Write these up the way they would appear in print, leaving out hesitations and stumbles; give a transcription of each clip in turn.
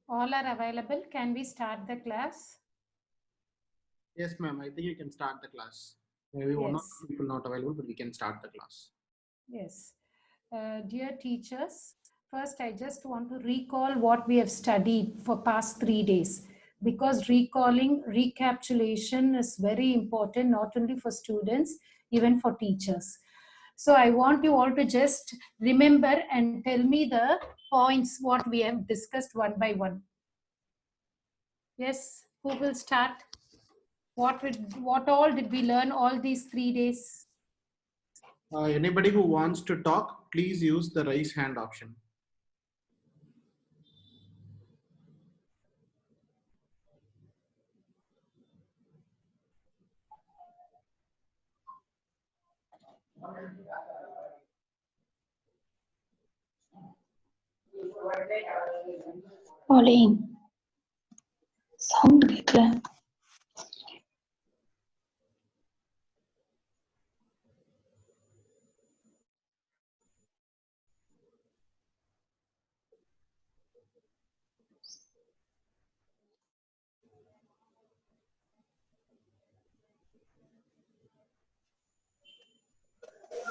All are available. Can we start the class? Yes, ma'am. I think you can start the class. Maybe one or two people not available, but we can start the class. Yes. Dear teachers, first I just want to recall what we have studied for past 3 days, because recapitulation is very important, not only for students, even for teachers. So I want you all to just remember and tell me the points what we have discussed one by one. Yes, who will start? What all did we learn all these 3 days? Anybody who wants to talk, please use the raise hand option. Pauline, sound கேட்கல.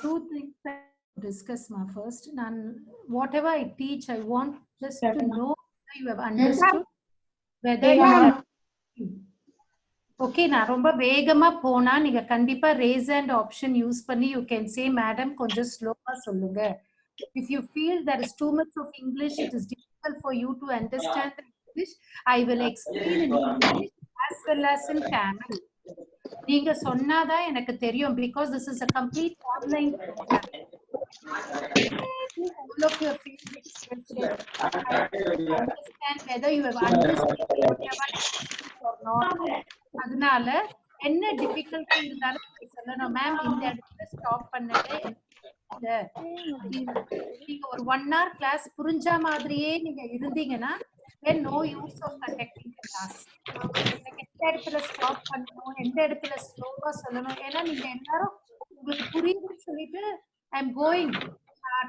Two things I discuss first. Whatever I teach, I want just to know whether you have understood, whether you have. Okay, நான் ரொம்ப வேகமா போனா நீங்க கண்டிப்பா raise hand option use பண்ணி you can say madam கொஞ்சம் ஸ்லோவா சொல்லுங்க. If you feel there is too much of English, it is difficult for you to understand the English, I will explain in English as well as in Tamil. நீங்க சொன்னாதான் எனக்கு தெரியும், because this is a complete online program. All of your favorite question. I understand whether you have understood whatever or not. அதனால என்ன difficulty இருந்தாலும் சொல்லணும் ma'am, இந்த இடத்துல ஸ்டாப் பண்ணுங்க. நீங்க ஒரு 1 hour கிளாஸ் புரிஞ்ச மாதிரியே நீங்க இருந்தீங்கன்னா then no use of conducting the class. எந்த இடத்துல ஸ்டாப் பண்ணணும், எந்த இடத்துல ஸ்லோவா சொல்லணும், ஏன்னா நீங்க எல்லாரும் உங்களுக்கு புரியுதுன்னு சொல்லிட்டு ஐ எம் கோயிங்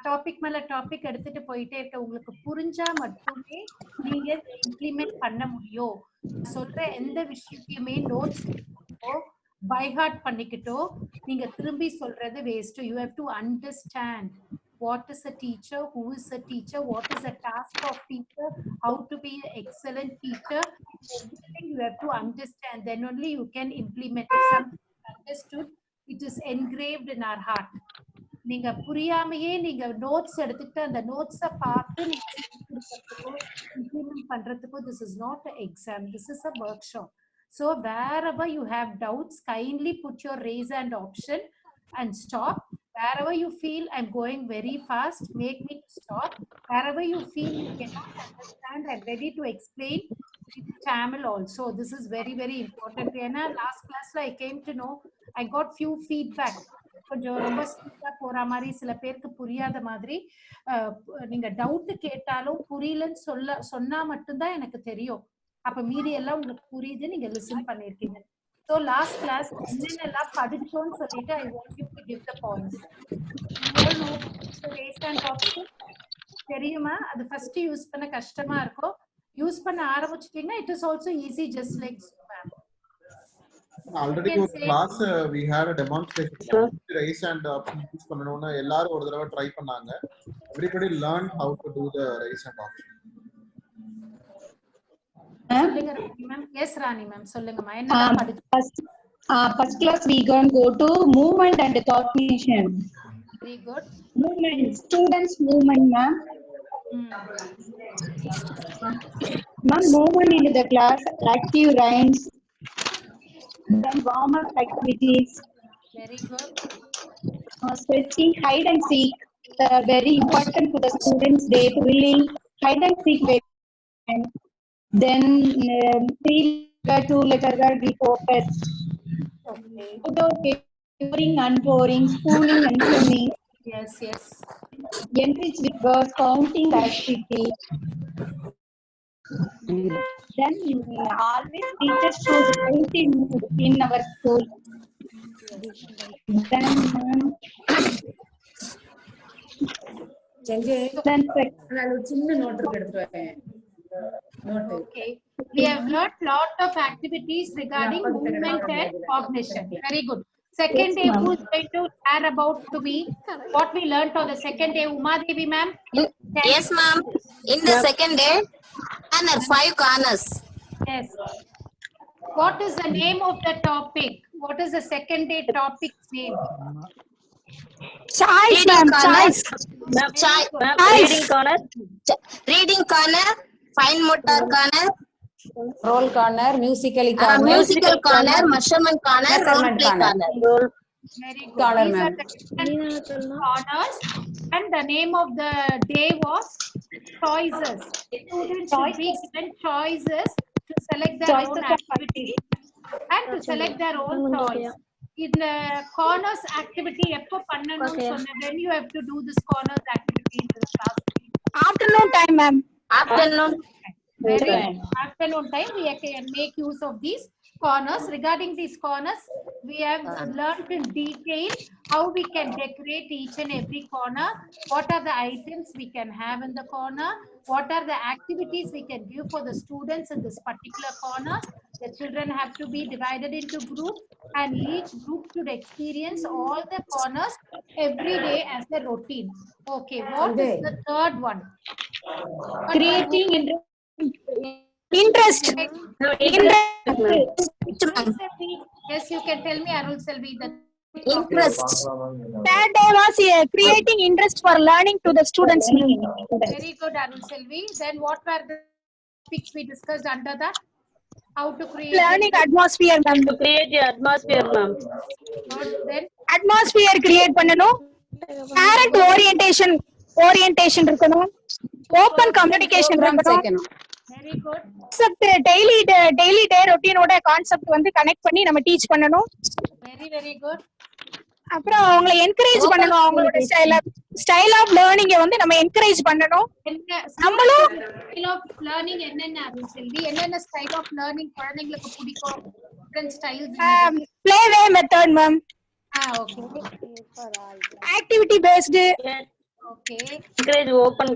டாபிக் மேல டாபிக் எடுத்துட்டு போயிட்டே இருக்க. உங்களுக்கு புரிஞ்சா மட்டுமே நீங்க இம்ப்ளிமெண்ட் பண்ண முடியும். சொல்ற எந்த விஷயத்தையுமே நோட்ஸ் பை ஹார்ட் பண்ணிக்கிட்டோ நீங்க திரும்பி சொல்றது waste. You have to understand what is a teacher, who is a teacher, what is the task of teacher, how to be an excellent teacher. Everything you have to understand, then only you can implement it. Something understood, it is engraved in our heart. நீங்க புரியாமையே நீங்க notes எடுத்துட்டு அந்த நோட்ஸை பார்த்து நீங்க implement பண்றதுக்கு this is not an exam, this is a workshop. So wherever you have doubts, kindly put your raise hand option and stop. Wherever you feel I'm going very fast, make me stop. Wherever you feel you cannot understand, I'm ready to explain in Tamil also. This is very very important. ஏன்னா last class I came to know, I got few feedback. கொஞ்சம் ரொம்ப speedo போற மாதிரி, சில பேருக்கு புரியாத மாதிரி. நீங்க டவுட் கேட்டாலும் புரியலன்னு சொன்னா மட்டும்தான் எனக்கு தெரியும். அப்ப மீதி எல்லாம் உங்களுக்கு புரியுது, நீங்க லிசன் பண்ணிருக்கீங்க. So last class என்னென்னலாம் படிச்சோம்னு சொல்லிட்டு I want you to give the points. You all know the raise hand option தெரியுமா? அது ஃபர்ஸ்ட் யூஸ் பண்ண கஷ்டமா இருக்கும். யூஸ் பண்ண ஆரம்பிச்சிட்டீங்கன்னா it is also easy, just like ma'am. Already in class we had a demonstration. Raise hand option use பண்ணனும்னா எல்லாரும் ஒரு தடவை ட்ரை பண்ணாங்க. Everybody learned how to do the raise hand option. சொல்லுங்க ராணி மேம். எஸ் ராணி ma'am சொல்லுங்கம்மா. என்னெல்லாம் படிச்சீங்க? First class we going go to movement and cognition. Very good. Movement, students movement ma'am. Ma'am, movement into the class, active rhymes, then warm-up activities. Very good. Stretching, hide and seek, very important for the students. They thrilling, hide and seek. Then 3-letter, 2-letter word we focus. Okay. Pouring, unpouring, spooning and spooning. Yes, yes. Enrich with words, counting activity. Then always teachers should counting in our school. Then நான் ஒரு சின்ன note எடுத்துட்டு வரேன். Okay. We have learned lot of activities regarding movement and cognition. Very good. Second day, who is going to share about to me what we learned on the second day? Uma Devi ma'am. Yes, ma'am. In the second day, corner, 5 corners. Yes. What is the name of the topic? What is the second day topic's name? Choice, ma'am. Choice. Reading corner. Reading corner. Fine motor corner. Roll corner, musically corner, Musical corner. Measurement corner. Role play corner. Very good. Corner, These are ma'am. the different corners, and the name of the day was choices. Students should be given choices to select their own activity and to select their own choice. In the corners activity, when you have to do this corners activity in the class. Afternoon time, ma'am. Afternoon. Very afternoon time, we can make use of these corners. Regarding these corners, we have learned in detail how we can decorate each and every corner, what are the items we can have in the corner, what are the activities we can give for the students in this particular corner. The children have to be divided into groups, and each group should experience all the corners every day as a routine. Okay, what is the third one? Creating Interest. Yes, you can tell me, Arul Selvi, the Interest. Third day was creating interest for learning to the students. very good, Arul Selvi. Then what were the topics we discussed under that? How to create Learning atmosphere, ma'am. Create the atmosphere, ma'am. good. Then Atmosphere create பண்ணனும். Parent orientation இருக்கணும். Open communication இருக்கணும். very good. Concept daily day routine ஓட concept வந்து connect பண்ணி நம்ம teach பண்ணனும். Very good. அப்புறம் அவங்களை என்கரேஜ் பண்ணனும். அவங்களோட ஸ்டைல் ஆஃப் லேர்னிங்க வந்து நம்ம என்கரேஜ் பண்ணனும். நம்மளும் ஸ்டைல் ஆஃப் லேர்னிங் என்னென்ன Arul Selvi? என்னென்ன ஸ்டைல் ஆஃப் லேர்னிங் குழந்தைகளுக்கு பிடிக்கும்? different styles. play way method, ma'am. Okay. Activity based. Okay. Encourage open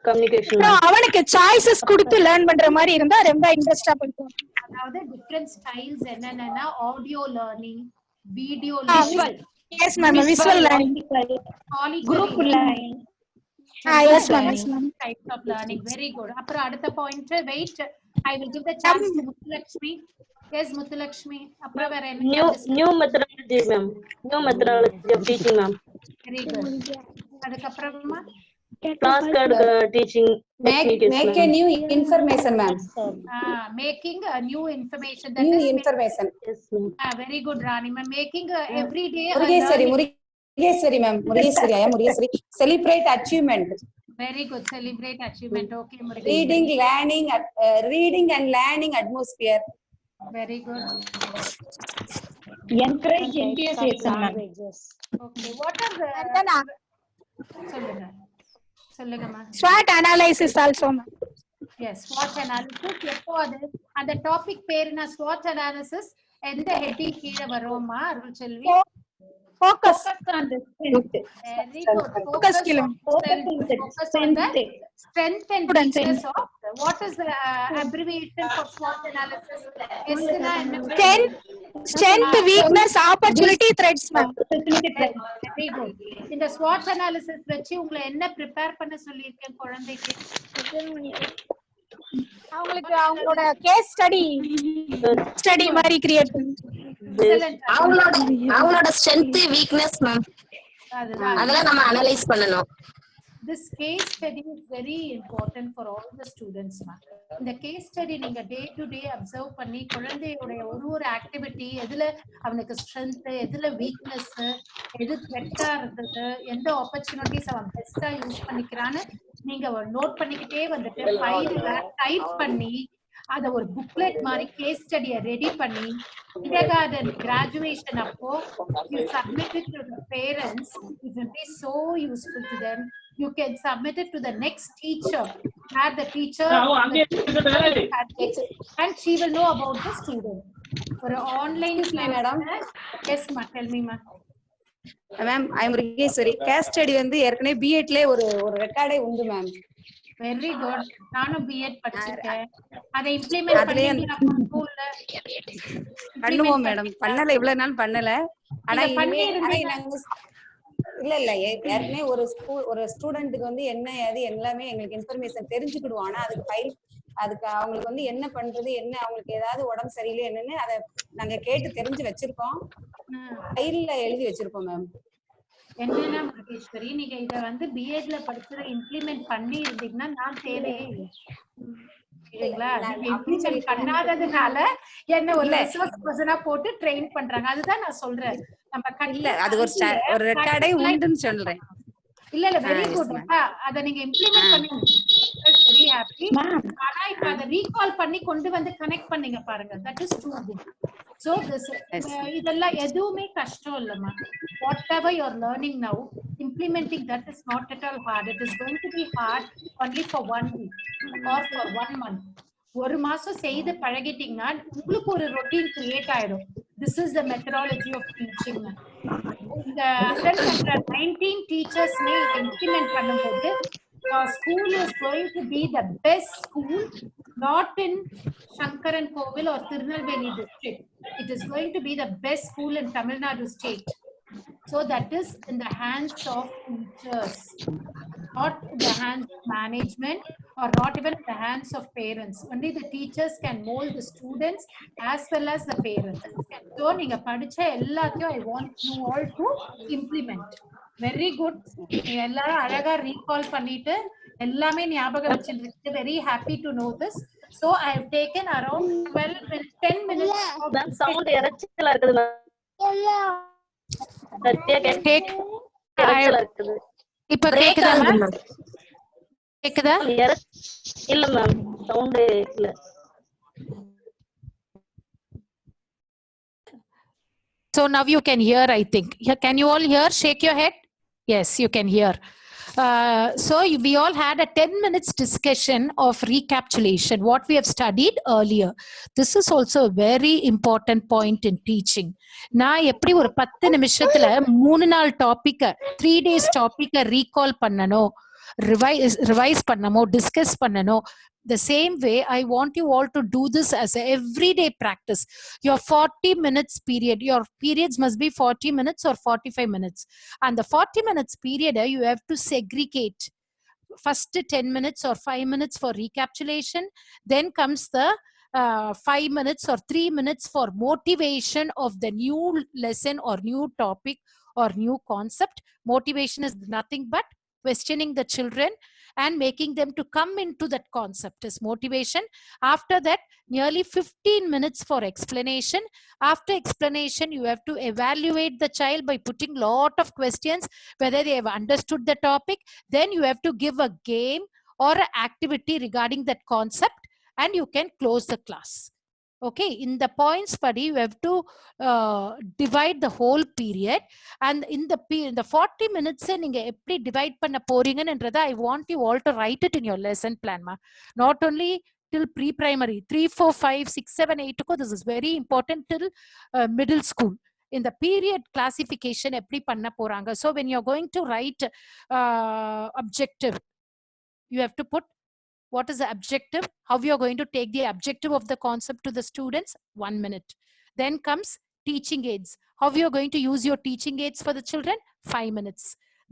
communication. அவனுக்கு சாய்ஸஸ் கொடுத்து லேர்ன் பண்ற மாதிரி இருந்தா ரொம்ப இன்ட்ரெஸ்டா படிக்கும். அதாவது different styles என்னென்னனா audio learning, video visual. Yes ma'am, visual learning, group learning. Yes ma'am, yes ma'am. Types of learning. Very good. அப்புறம் அடுத்த point wait, I will give the chance to Muthulakshmi. Yes, Muthulakshmi. அப்புறம் வேற என்ன? New methodology, ma'am. New methodology of teaching, ma'am. Very good. அதுக்கு அப்புறமா Flashcard teaching. Make a new information, ma'am. Making a new information. New information. Yes, ma'am. Very good, Rani ma'am. Making every day Murigeshwari, ma'am. Murigeshwari, I am Murigeshwari. Celebrate achievement. Very good. Celebrate achievement. Okay, Murigeshwari. Reading and learning atmosphere. Very good. Encourage enthusiasm. Okay, what are the சொல்லுங்க ma'am. SWOT analysis also, ma'am. Yes, SWOT analysis. எப்போ அது அந்த topic பேருனா SWOT analysis எந்த heading கீழ வருமா அருள் செல்வி? Focus on the strength. Very good. Focus skill. Focus on the strength and weakness of. What is the abbreviation for SWOT analysis? Strength, weakness, opportunity, threats, ma'am. Very good. இந்த SWOT analysis வச்சு உங்களை என்ன prepare பண்ண சொல்லிருக்கேன் குழந்தைக்கு? அவங்களுக்கு அவங்களோட case study மாதிரி கிரியேட் பண்ணி அவங்களோட ஸ்ட்ரெngth வீக்னஸ் மேம் அதெல்லாம் நம்ம அனலைஸ் பண்ணனும். This case study is very important for all the students, ma'am. இந்த case study நீங்க day to day observe பண்ணி குழந்தையோட ஒரு ஆக்டிவிட்டி எதுல அவனுக்கு strength, எதுல weakness, எது threat-ஆ இருக்குது, எந்த opportunities அவன் best-ஆ யூஸ் பண்ணிக்கிறான்னு நீங்க நோட் பண்ணிக்கிட்டே வந்துட்டு ஃபைல்ல டைப் பண்ணி அத ஒரு புக்லெட் மாதிரி கேஸ் ஸ்டடியை ரெடி பண்ணி kindergarten graduation அப்போ you submit it to the parents. It will be so useful to them. You can submit it to the next teacher where the teacher and she will know about the student. For online madam. Yes ma, tell me ma. Ma'am, I am Murigeshwari. Case study வந்து ஏற்கனவே B.Ed ல ஒரு ரெக்கார்டே உண்டு ma'am. Very good. நானும் BEd படிச்சிருக்கேன். அதை implement அதுலயே பண்ணீங்களா ஸ்கூல்ல? பண்ணுவோம் மேடம். பண்ணல, இவ்வளவு நாள் பண்ணல. ஆனா நீங்க பண்ணி இனிமே ஆனா இருந்தீங்க. நாங்க இல்ல ஏற்கனவே ஒரு ஸ்டூடெண்ட்டுக்கு வந்து என்ன ஏது எல்லாமே எங்களுக்கு இன்ஃபர்மேஷன் தெரிஞ்சுக்கிடுவோம். ஆனா அதுக்கு அவங்களுக்கு வந்து என்ன பண்றது, என்ன அவங்களுக்கு ஏதாவது உடம்பு சரியில்லை என்னன்னு அதை நாங்க கேட்டு தெரிஞ்சு வச்சிருக்கோம். ஃபைல்ல எழுதி வச்சிருக்கோம் மேம். என்னன்னா மகேஸ்வரி, நீங்க இத வந்து பிஎட்ல படிச்சத இம்ப்ளிமெண்ட் பண்ணி இருந்தீங்கன்னா நான் தேவையே இல்லை. சரிங்களா? நீங்க இம்ப்ளிமெண்ட் பண்ணாததுனால என்ன ஒரு ரிசோர்ஸ் பர்சனா போட்டு ட்ரெயின் பண்றாங்க. அதுதான் நான் சொல்றேன். நம்ம இல்ல அது ஒரு ரெக்கார்டே உண்டுன்னு சொல்றேன். இல்ல வெரி குட். அத நீங்க இம்ப்ளிமெண்ட் பண்ணீங்க. Very happy. ஆனா இப்ப அத ரீகால் பண்ணி கொண்டு வந்து கனெக்ட் பண்ணீங்க பாருங்க. That is too good. So this இதெல்லாம் எதுவுமே கஷ்டம் இல்லம்மா. Whatever you are learning now, implementing that is not at all hard. It is going to be hard only for 1 week or for 1 month. ஒரு மாசம் செய்து பழகிட்டீங்கன்னா உங்களுக்கு ஒரு ரொட்டீன் கிரியேட் ஆயிடும். This is the methodology of teaching. இந்த attend பண்ற 19 டீச்சர்ஸ்மே implement பண்ணும்போது school is going to be the best school, not in Shankaran Kovil or Tirunelveli district. It is going to be the best school in Tamil Nadu state. So that is in the hands of teachers, not in the hands of management or not even in the hands of parents. Only the teachers can mold the students as well as the parents. So நீங்க படிச்ச எல்லாத்தையும் I want you all to implement. Very good. நீங்க எல்லாரும் அழகா recall பண்ணிட்டு எல்லாமே ஞாபகம் வச்சிருக்கீங்க. Very happy to know this. So I have taken around 10 minutes. Ma'am sound இரைச்சலா இருக்குது மேம். இப்ப கேக்குதா மேம்? கேக்குதா? இல்ல மேம் சவுண்ட் இல்ல. So now you can hear, I think. Can you all hear? Shake your head. Yes, you can hear. So we all had a 10 minutes discussion of recapitulation, what we have studied earlier. This is also a very important point in teaching. நான் எப்படி ஒரு 10 நிமிஷத்துல 3 நாள் topic 3 days topic recall பண்ணணும், revise பண்ணணும், discuss பண்ணணும். The same way, I want you all to do this as a everyday practice. Your 40 minutes period, your periods must be 40 minutes or 45 minutes. And the 40 minutes period, you have to segregate. First 10 minutes or 5 minutes for recapitulation. Then comes the 5 minutes or 3 minutes for motivation of the new lesson or new topic or new concept. Motivation is nothing but questioning the children and making them to come into that concept is motivation. After that, nearly 15 minutes for explanation. After explanation, you have to evaluate the child by putting lot of questions, whether they have understood the topic. Then you have to give a game or an activity regarding that concept, and you can close the class. Okay, in the points study, you have to divide the whole period, and in the 40 minutes நீங்க எப்படி divide பண்ண போறீங்கன்றத I want you all to write it in your lesson plan ma. Not only till pre-primary 3 4 5 6 7 8 ko, this is very important till middle school. In the period classification எப்படி பண்ண போறாங்க. So when you're going to write objective, you have to put what is the objective, how you are going to take the objective of the concept to the students, 1 minute. Then comes teaching aids, how you are going to use your teaching aids for the children, 5 minutes.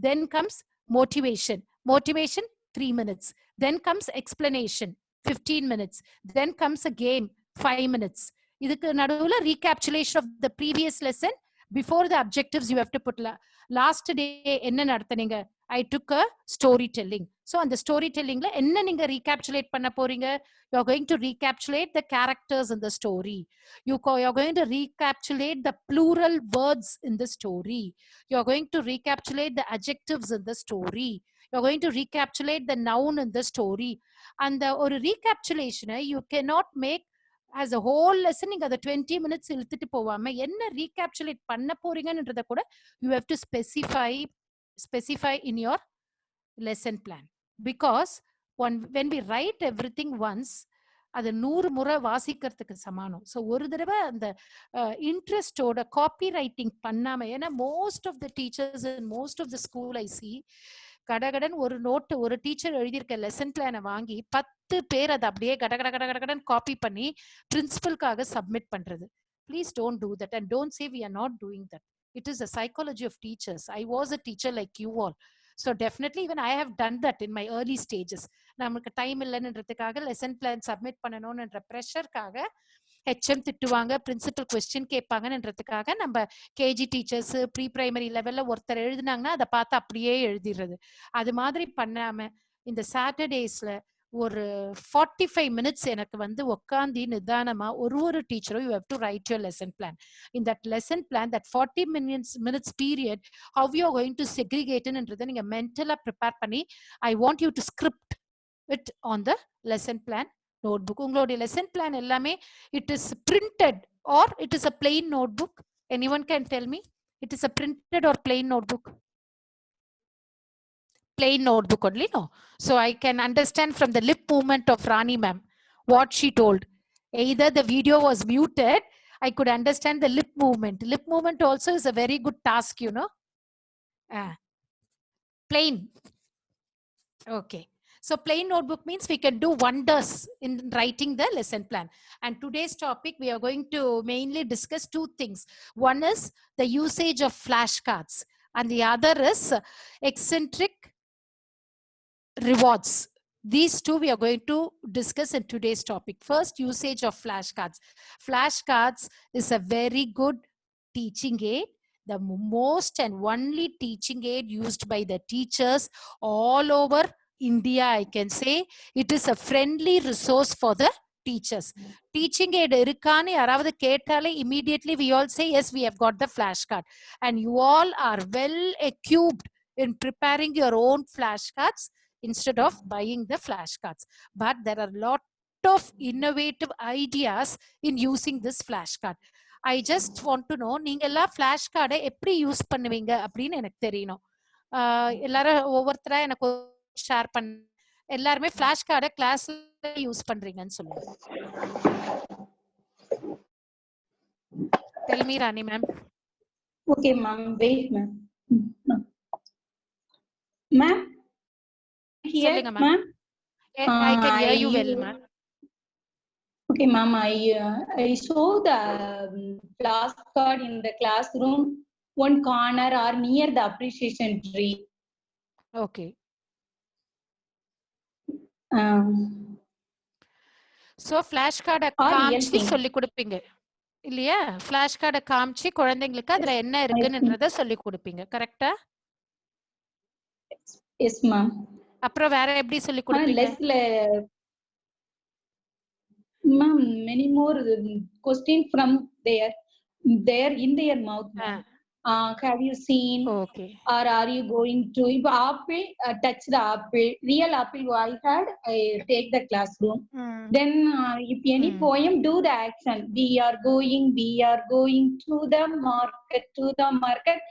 Then comes motivation, 3 minutes. Then comes explanation, 15 minutes. Then comes a game, 5 minutes. இதுக்கு நடுவுல recapitulation of the previous lesson. Before the objectives, you have to put last day என்ன நடத்துனீங்க. I took a storytelling. So on the storytelling la enna ninga recapitulate panna poringa, you are going to recapitulate the characters in the story. You are going to recapitulate the plural words in the story. You are going to recapitulate the adjectives in the story. You are going to recapitulate the noun in the story. And the or recapitulation you cannot make as a whole lesson. நீங்க the 20 minutes இழுத்துட்டு போவாம என்ன recapitulate பண்ண போறீங்கன்றத கூட you have to specify in your lesson plan. Because when we write everything once, அது 100 முறை வாசிக்கிறதுக்கு சமானம். ஸோ ஒரு தடவை அந்த இன்ட்ரெஸ்டோட காப்பி ரைட்டிங் பண்ணாம, ஏன்னா most of the teachers and most of the school I see கடகடன் ஒரு நோட்டு ஒரு டீச்சர் எழுதியிருக்க லெசன் பிளானை வாங்கி 10 பேர் அதை அப்படியே கடகடன் காப்பி பண்ணி பிரின்சிபலுக்காக சப்மிட் பண்றது. Please don't do that and don't say we are not doing that. It is a psychology of teachers. I was a teacher like you all. So definitely even I have done that in my early stages. நமக்கு time இல்லைன்றதுக்காக lesson plan submit பண்ணணும்ன்ற ப்ரெஷருக்காக HM திட்டுவாங்க, principal question கேட்பாங்கன்றதுக்காக நம்ம KG teachers pre primary லெவல்ல ஒருத்தர் எழுதினாங்கன்னா அதை பார்த்து அப்படியே எழுதிடுறது. அது மாதிரி பண்ணாம இந்த சாட்டர்டேஸ்ல ஒரு 45 minutes எனக்கு வந்து உட்காந்து நிதானமா ஒரு டீச்சரும் you have to write your lesson plan. In that lesson plan that 40 minutes period how you are going to செக்ரிகேட்ன்றதை நீங்க மென்டலா ப்ரிப்பேர் பண்ணி I want you to script it on the lesson plan notebook. உங்களுடைய lesson plan எல்லாமே it is printed or it is a plain notebook? Anyone can tell me? It is a printed or plain notebook? Plain notebook only, no? So I can understand from the lip movement of Rani ma'am what she told. Either the video was muted, I could understand the lip movement. Lip movement also is a very good task, you know. Plain. Okay. So plain notebook means we can do wonders in writing the lesson plan. And today's topic, we are going to mainly discuss two things. One is the usage of flashcards and the other is eccentric rewards. These two we are going to discuss in today's topic. First, usage of flashcards. Flashcards is a very good teaching aid, the most and only teaching aid used by the teachers all over India. I can say it is a friendly resource for the teachers. Teaching aid irukanu yaravadu ketale immediately we all say yes, we have got the flashcard, and you all are well equipped in preparing your own flashcards instead of buying the flashcards. But there are a lot of innovative ideas in using this flashcard. I just want to know நீங்க எல்லாம் flashcard எப்படி use பண்ணுவீங்க அப்படின்னு எனக்கு தெரியணும். எல்லாரும் ஒவ்வொருத்தரா எனக்கு ஷேர் பண்ண. எல்லாருமே flashcard கிளாஸ்ல யூஸ் பண்றீங்கன்னு சொல்லுங்க. Tell me, Rani ma'am. Okay, ma'am. Wait, ma'am. Ma'am. Here, ma'am. I can hear you well, ma'am. Okay, ma'am. I saw the flashcard in the classroom, one corner or near the appreciation tree. Okay. So flashcard காமிச்சு சொல்லி கொடுப்பீங்க இல்லையா? flashcard காமிச்சு குழந்தைங்களுக்கு அதுல என்ன இருக்குன்றத சொல்லி கொடுப்பீங்க, கரெக்ட்டா? Yes, ma'am. அப்புறம் வேற எப்படி சொல்லி கொடுப்பீங்க? Ma'am, many more questions from there in their mouth. Have you seen? Okay. Or are you going to? If apple, touch the apple, real apple I had, I take the classroom. Then if any poem, do the action. We are going to the market.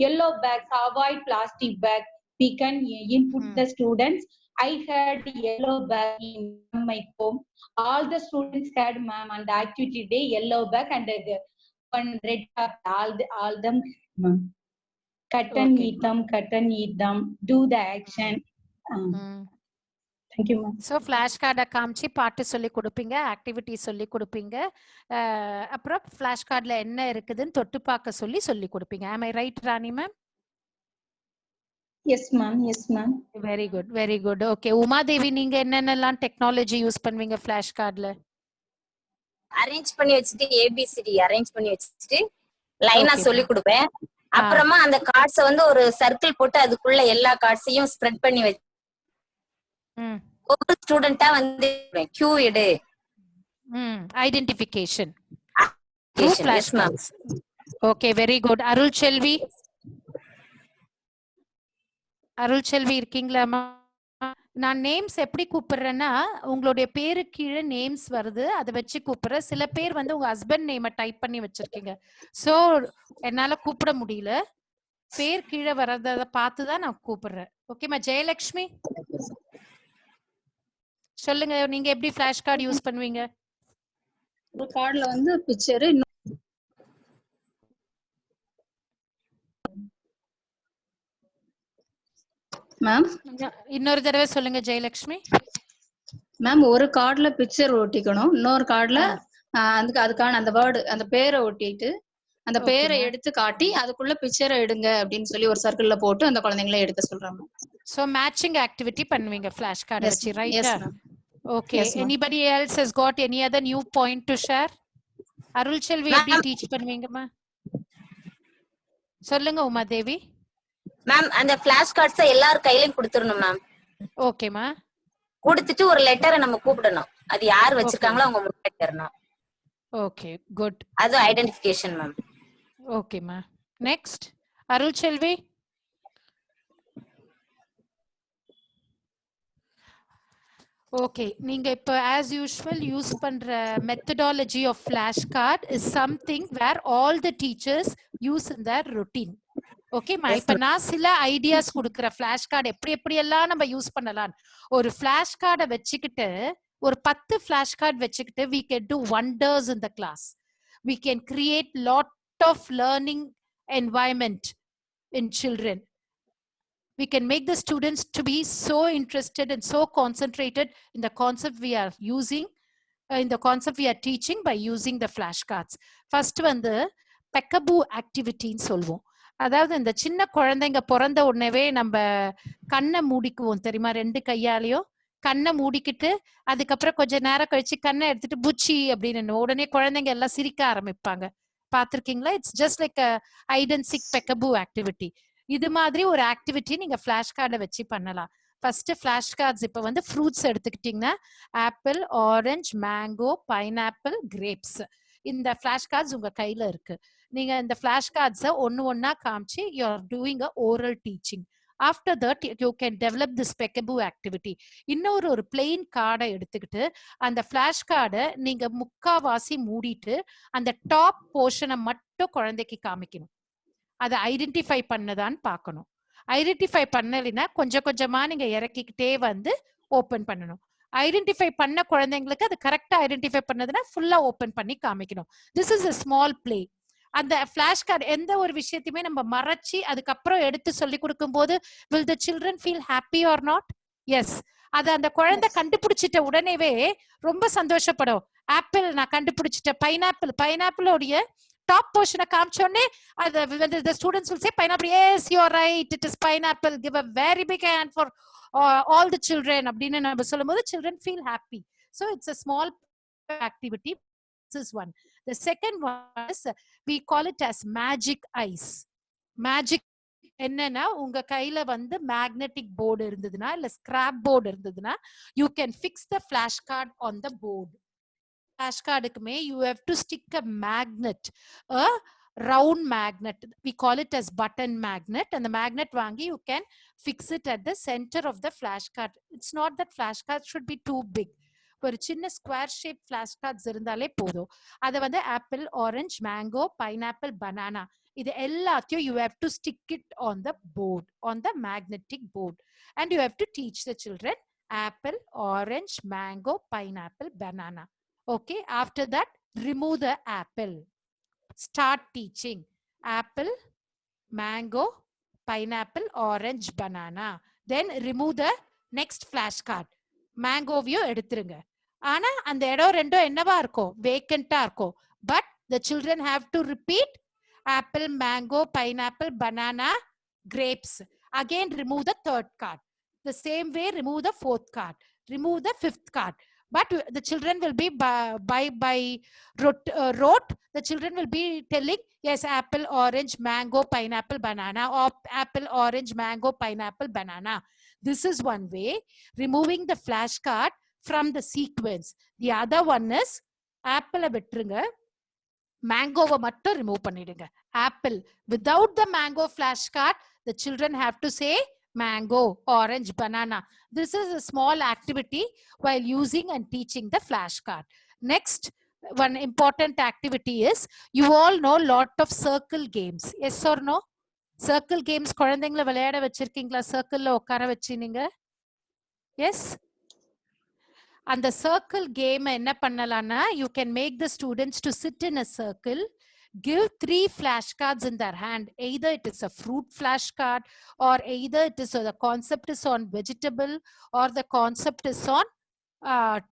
Yellow bags, avoid plastic bag. We can input the students. I had yellow bag in my home. All the students had, ma'am, on the activity day, yellow bag and one red cup. All them, ma'am. Cut and eat them. Do the action. Thank you, ma'am. So flashcard காமிச்சு பாட்டு சொல்லி கொடுப்பீங்க, activity சொல்லி கொடுப்பீங்க, அப்புறம் flashcardல என்ன இருக்குதுன்னு தொட்டு பார்க்க சொல்லி கொடுப்பீங்க. Am I right, Rani ma'am? Yes, ma'am. Yes, ma'am. Very good, very good. Okay, Uma Devi, நீங்க என்னென்னலாம் டெக்னாலஜி யூஸ் பண்ணுவீங்க flashcardல? அரேஞ்ச் பண்ணி வச்சிட்டு ABCD அரேஞ்ச் பண்ணி வச்சிட்டு லைனா சொல்லி கொடுப்பேன். அப்புறமா அந்த கார்ட்ஸ் வந்து ஒரு சர்க்கிள் போட்டு அதுக்குள்ள எல்லா கார்ட்ஸையும் ஸ்ப்ரெட் பண்ணி வச்சு ஒவ்வொரு ஸ்டூடெண்டா வந்து கியூ எடு identification. Yes ma'am. Okay, very good. Arul Selvi இருக்கீங்களா? நான் நேம்ஸ் எப்படி கூப்பிடுறேன்னா, உங்களுடைய பேரு கீழே நேம்ஸ் வருது, அதை வச்சு கூப்பிடுறேன். சில பேர் வந்து உங்க ஹஸ்பண்ட் நேமை டைப் பண்ணி வச்சிருக்கீங்க, சோ என்னால கூப்பிட முடியல. பேர் கீழே வர்றத பார்த்துதான் நான் கூப்பிடுறேன். ஓகேமா? ஜெயலட்சுமி சொல்லுங்க, நீங்க எப்படி ஃபிளாஷ் கார்டு யூஸ் பண்ணுவீங்க? ஒரு கார்டுல வந்து பிக்சர் மேம் இன்னொரு தடவை சொல்லுங்க ஜெயலட்சுமி. மேம் ஒரு கார்டுல பிக்சர் ஒட்டிக்கணும், இன்னொரு கார்டுல அதுக்கான அந்த வேர்டு அந்த பேரை ஒட்டிட்டு அந்த பேரை எடுத்து காட்டி அதுக்குள்ள பிக்சரை எடுங்க அப்படின்னு சொல்லி ஒரு சர்க்கிள்ல போட்டு அந்த குழந்தைங்களை எடுக்க சொல்றாங்க. So matching activity பண்ணுவீங்க flash card வச்சு, right? Yes ma'am. Okay. Yes, ma'am. Anybody else has got any other new point to share? அருள் செல்வி எப்படி டீச் பண்ணுவீங்கம்மா? சொல்லுங்க உமா தேவி. மேம் அந்த ஃபிளாஷ் கார்ட்ஸ் எல்லார் கையிலயும் கொடுத்துடணும் மேம். ஓகேமா. கொடுத்துட்டு ஒரு லெட்டரை நம்ம கூப்பிடணும், அது யார் வச்சிருக்காங்களோ அவங்க முன்னாடி தரணும். Okay good. அது ஐடென்டிஃபிகேஷன் மேம். ஓகேமா. நெக்ஸ்ட் அருள் செல்வி. ஓகே, நீங்க இப்ப as usual யூஸ் பண்ற methodology of flashcard is something where all the teachers use in their routine. ஓகேமா. இப்ப நான் சில ஐடியாஸ் கொடுக்குற ஃபிளாஷ் கார்டு எப்படி எப்படி எல்லாம் நம்ம யூஸ் பண்ணலாம். ஒரு ஃபிளாஷ் கார்டை வச்சுக்கிட்டு ஒரு 10 ஃபிளாஷ் கார்டு வச்சுக்கிட்டு we can do wonders in the class. We can create lot of learning environment in children. We can make the students to be so interested and so concentrated in the concept we are using, in the concept we are teaching by using the flashcards. First வந்து peekaboo activity ன்னு சொல்வோம். அதாவது இந்த சின்ன குழந்தைங்க பிறந்த உடனேவே நம்ம கண்ணை மூடிக்குவோம் தெரியுமா, 2 கையாலையும் கண்ணை மூடிக்கிட்டு அதுக்கப்புறம் கொஞ்ச நேரம் கழிச்சு கண்ணை எடுத்துட்டு புச்சி அப்படின்னு உடனே குழந்தைங்க எல்லாம் சிரிக்க ஆரம்பிப்பாங்க. பாத்திருக்கீங்களா? It's just like hide and seek peekaboo activity. இது மாதிரி ஒரு ஆக்டிவிட்டி நீங்க ஃபிளாஷ் கார்டை வச்சு பண்ணலாம். ஃபர்ஸ்ட் ஃபிளாஷ் கார்ட்ஸ் இப்ப வந்து ஃப்ரூட்ஸ் எடுத்துக்கிட்டீங்கன்னா apple, orange, mango, pineapple, grapes. இந்த ஃபிளாஷ் கார்ட்ஸ் உங்க கையில இருக்கு. நீங்க இந்த ஃபிளாஷ் கார்ட்ஸை ஒன்னா காமிச்சு you are doing a oral teaching. After that you can develop this peekaboo activity. இன்னொரு பிளெயின் கார்டை எடுத்துக்கிட்டு அந்த ஃபிளாஷ் கார்டை நீங்க முக்காவாசி மூடிட்டு அந்த டாப் போர்ஷனை மட்டும் குழந்தைக்கு காமிக்கணும். அதை ஐடென்டிஃபை பண்ணதான்னு பார்க்கணும். ஐடென்டிஃபை பண்ணலைன்னா கொஞ்சம் கொஞ்சமா நீங்க இறக்கிக்கிட்டே வந்து ஓபன் பண்ணணும். ஐடென்டிஃபை பண்ண குழந்தைங்களுக்கு அது கரெக்டா ஐடென்டிஃபை பண்ணதுன்னா ஃபுல்லா ஓபன் பண்ணி காமிக்கணும். This is a small play. அந்த ஃபிளாஷ் கார்டு எந்த ஒரு விஷயத்தையுமே நம்ம மறைச்சி அதுக்கப்புறம் எடுத்து சொல்லி கொடுக்கும் போது will the children feel happy or not? Yes. அது அந்த குழந்தை கண்டுபிடிச்சிட்ட உடனேவே ரொம்ப சந்தோஷப்படும். ஆப்பிள் நான் கண்டுபிடிச்சிட்டேன், பைனாப்பிளோடைய டாப் போர்ஷனை காமிச்சோடனே the students will say pineapple. Yes, you are right, it is pineapple. Give a very big hand for all the children அப்படின்னு நம்ம சொல்லும்போது children feel happy. So it's a small activity. This is one. The second one is we call it as magic eyes. Magic என்னன்னா உங்க கையில வந்து magnetic board இருந்ததுன்னா இல்ல scrap board இருந்ததுன்னா you can fix the flashcard on the board. flashcardக்குமே you have to stick a magnet, a round magnet. We call it as button magnet, and the magnet வாங்கி you can fix it at the center of the flashcard. It's not that flashcard should be too big. ஒரு சின்ன square shape flash cards இருந்தாலே போதும். அதை வந்து apple, orange, mango, pineapple, banana இது எல்லாத்தையும் you have to stick it on the board, on the magnetic board, and you have to teach the children apple, orange, mango, pineapple, banana. Okay, after that remove the apple. Start teaching apple, mango, pineapple, orange, banana. Then remove the next flashcard. மேங்கோவையும் எடுத்துருங்க. ஆனா அந்த இடம் ரெண்டும் என்னவா இருக்கும், வேக்கண்டா இருக்கும். But the children have to repeat apple, mango, pineapple, banana, grapes. Again remove the third card. The same way remove the fourth card, remove the fifth card. But the children will be by rote. The children will be telling yes, apple, orange, mango, pineapple, banana, or apple, orange, mango, pineapple, banana. This is one way removing the flashcard from the sequence. The other one is apple விட்டுருங்க, மேங்கோவை மட்டும் remove பண்ணிடுங்க. apple without the mango flashcard the children have to say mango, orange, banana. This is a small activity while using and teaching the flashcard. Next, one important activity is you all know lot of circle games. Yes or no? Circle games குழந்தைங்களை விளையாட வச்சிருக்கீங்களா? சர்க்கிள்ல உட்கார வச்சு நீங்க? S. அந்த circle game என்ன பண்ணலாம்னா you can make the students to sit in a circle. give 3 flashcards in their hand. Either it is a fruit flashcard, or either it is the concept is on vegetable, or the concept is on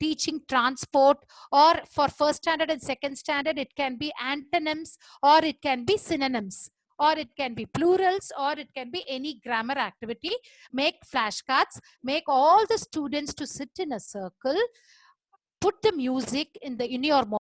teaching transport, or for first standard and second standard it can be antonyms, or it can be synonyms, or it can be plurals, or it can be any grammar activity. Make flashcards, make all the students to sit in a circle, put the music in your